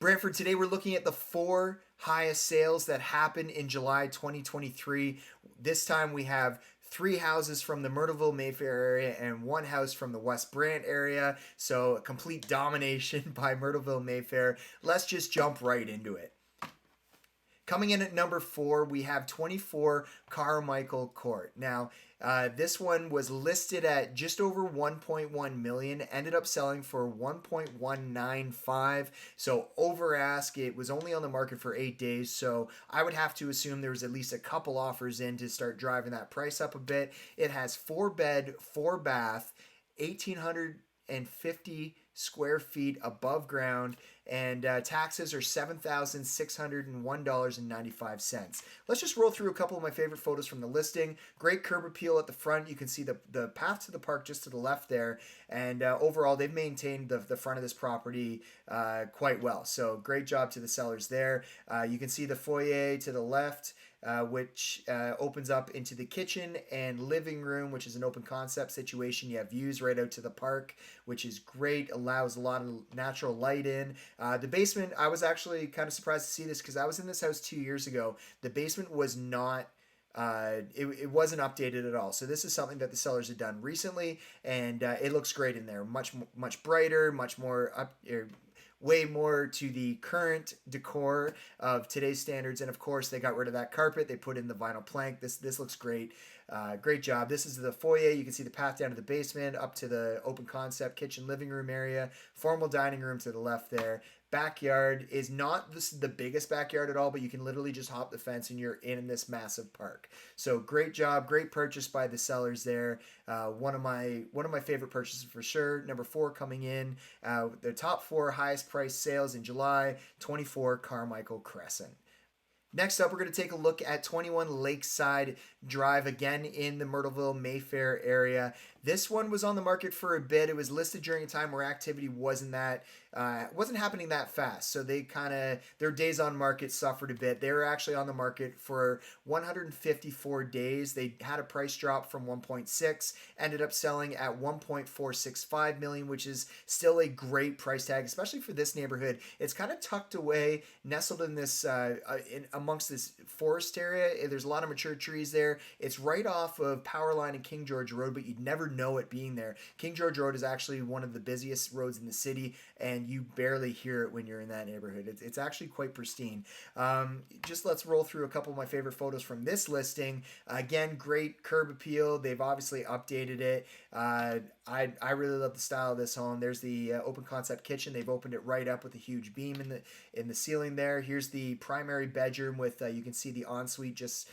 Brantford, today we're looking at the 4 highest sales that happened in July 2023. This time we have 3 houses from the Myrtleville, Mayfair area and 1 house from the West Brant area. So a complete domination by Myrtleville, Mayfair. Let's just jump right into it. Coming in at number 4, we have 24 Carmichael Court. Now, this one was listed at just over 1.1 million, ended up selling for 1.195. So over ask. It was only on the market for 8 days, so I would have to assume there was at least a couple offers in to start driving that price up a bit. It has 4 bed, 4 bath, 1,850 square feet above ground, and taxes are $7,601.95. Let's just roll through a couple of my favorite photos from the listing. Great curb appeal at the front. You can see the path to the park just to the left there, and overall they've maintained the front of this property quite well. So great job to the sellers there. You can see the foyer to the left, which opens up into the kitchen and living room, which is an open concept situation. You have views right out to the park, which is great, allows a lot of natural light in. The basement, I was actually kind of surprised to see this because I was in this house 2 years ago. The basement was not it wasn't updated at all. So this is something that the sellers had done recently, and it looks great in there. Much brighter, much more up, way more to the current decor of today's standards. And of course, they got rid of that carpet. They put in the vinyl plank. This looks great. Great job. This is the foyer. You can see the path down to the basement, up to the open concept kitchen living room area, formal dining room to the left there. Backyard is not the biggest backyard at all, but you can literally just hop the fence and you're in this massive park. So great job, great purchase by the sellers there. One of my favorite purchases for sure. Number 4 coming in, the top 4 highest price sales in July, 24 Carmichael Crescent. Next up, we're going to take a look at 21 Lakeside Drive, again in the Myrtleville, Mayfair area. This one was on the market for a bit. It was listed during a time where activity wasn't happening that fast. So their days on market suffered a bit. They were actually on the market for 154 days. They had a price drop from 1.6, ended up selling at 1.465 million, which is still a great price tag, especially for this neighborhood. It's kind of tucked away, nestled in this amongst this forest area. There's a lot of mature trees there. It's right off of Powerline and King George Road, but you'd never know it being there. King George Road is actually one of the busiest roads in the city, and you barely hear it when you're in that neighborhood. It's actually quite pristine. Just let's roll through a couple of my favorite photos from this listing. Again, great curb appeal. They've obviously updated it. I really love the style of this home. There's the open concept kitchen. They've opened it right up with a huge beam in the ceiling there. Here's the primary bedroom with you can see the ensuite just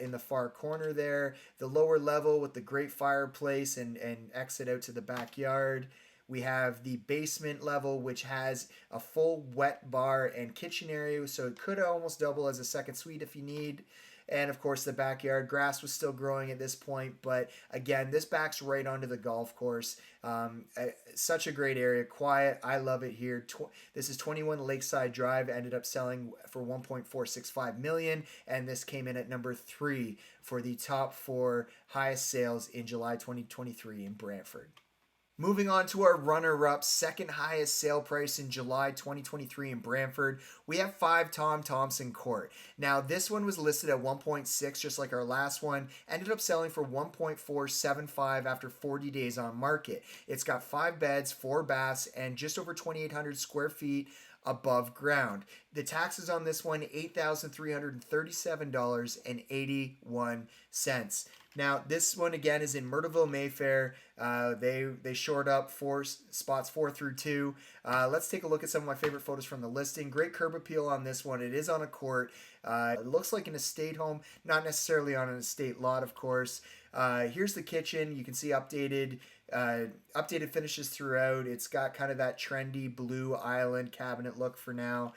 in the far corner there. The lower level with the great fireplace and exit out to the backyard. We have the basement level, which has a full wet bar and kitchen area, so it could almost double as a second suite if you need. And of course, the backyard grass was still growing at this point, but again, this backs right onto the golf course. Such a great area, quiet. I love it here. This is 21 Lakeside Drive. Ended up selling for 1.465 million, and this came in at number 3 for the top 4 highest sales in July 2023 in Brantford. Moving on to our runner-up, second highest sale price in July 2023 in Brantford, we have 5 TOM THOMSON Court. Now, this one was listed at 1.6, just like our last one. Ended up selling for 1.475 after 40 days on market. It's got 5 beds, 4 baths, and just over 2,800 square feet above ground. The taxes on this one, $8,337.81. Now, this one again is in Myrtleville, Mayfair. They shored up spots 4 through 2. Let's take a look at some of my favorite photos from the listing. Great curb appeal on this one. It is on a court. It looks like an estate home, not necessarily on an estate lot, of course. Here's the kitchen. You can see updated finishes throughout. It's got kind of that trendy blue island cabinet look for now.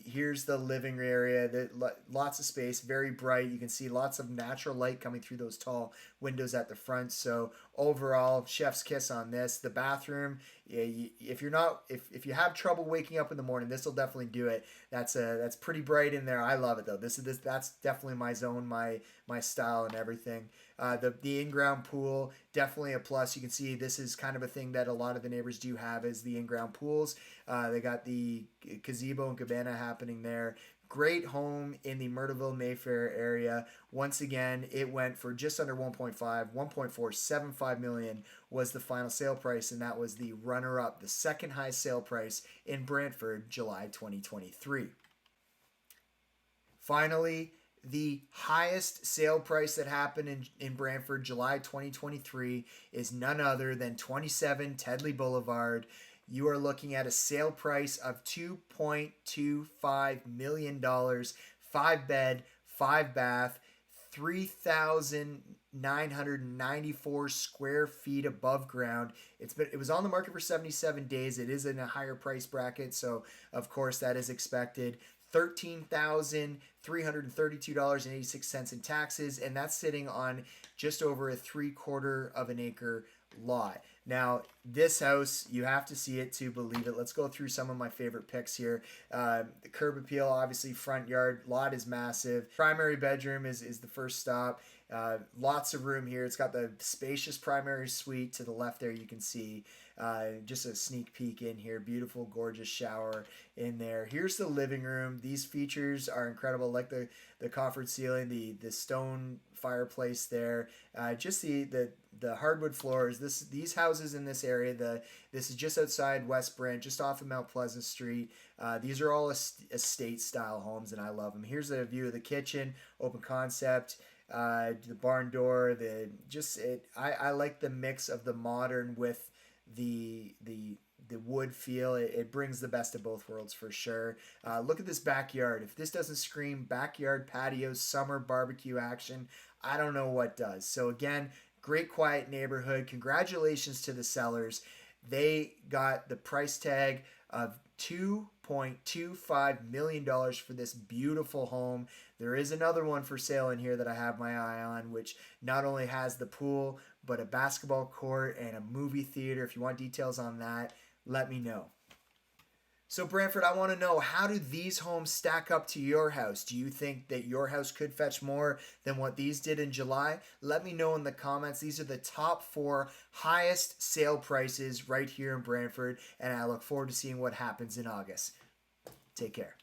Here's the living area. Lots of space, very bright. You can see lots of natural light coming through those tall windows at the front. So overall, chef's kiss on this. The bathroom, if you have trouble waking up in the morning, this will definitely do it. That's pretty bright in there. I love it though. That's definitely my zone, my style and everything. The in-ground pool, definitely a plus. You can see this is kind of a thing that a lot of the neighbors do have, is the in-ground pools. They got the gazebo and cabana happening there. Great home in the Myrtleville, Mayfair area. Once again, it went for just under 1.475 million was the final sale price, and that was the runner-up, the second highest sale price in Brantford, July 2023. Finally, the highest sale price that happened in Brantford, July 2023, is none other than 27 TEDLEY Boulevard. You are looking at a sale price of $2.25 million, 5-bed, 5-bath, 3,994 square feet above ground. It was on the market for 77 days. It is in a higher price bracket, so of course that is expected. $13,332.86 in taxes, and that's sitting on just over a 3/4 of an acre lot. Now, this house, you have to see it to believe it. Let's go through some of my favorite picks here. The curb appeal, obviously, front yard, lot is massive. Primary bedroom is the first stop. Lots of room here. It's got the spacious primary suite to the left there, you can see. Just a sneak peek in here. Beautiful, gorgeous shower in there. Here's the living room. These features are incredible, like the coffered ceiling, the stone fireplace there. Just the hardwood floors. These houses in this area, this is just outside West Brant, just off of Mount Pleasant Street. These are all estate style homes, and I love them. Here's a view of the kitchen, open concept. The barn door. I like the mix of the modern with the wood feel. It brings the best of both worlds for sure. Look at this backyard. If this doesn't scream backyard patio, summer barbecue action, I don't know what does. So again, great quiet neighborhood. Congratulations to the sellers. They got the price tag of $2.25 million for this beautiful home. There is another one for sale in here that I have my eye on, which not only has the pool, but a basketball court and a movie theater. If you want details on that, let me know. So Brantford, I want to know, how do these homes stack up to your house? Do you think that your house could fetch more than what these did in July? Let me know in the comments. These are the top 4 highest sale prices right here in Brantford, and I look forward to seeing what happens in August. Take care.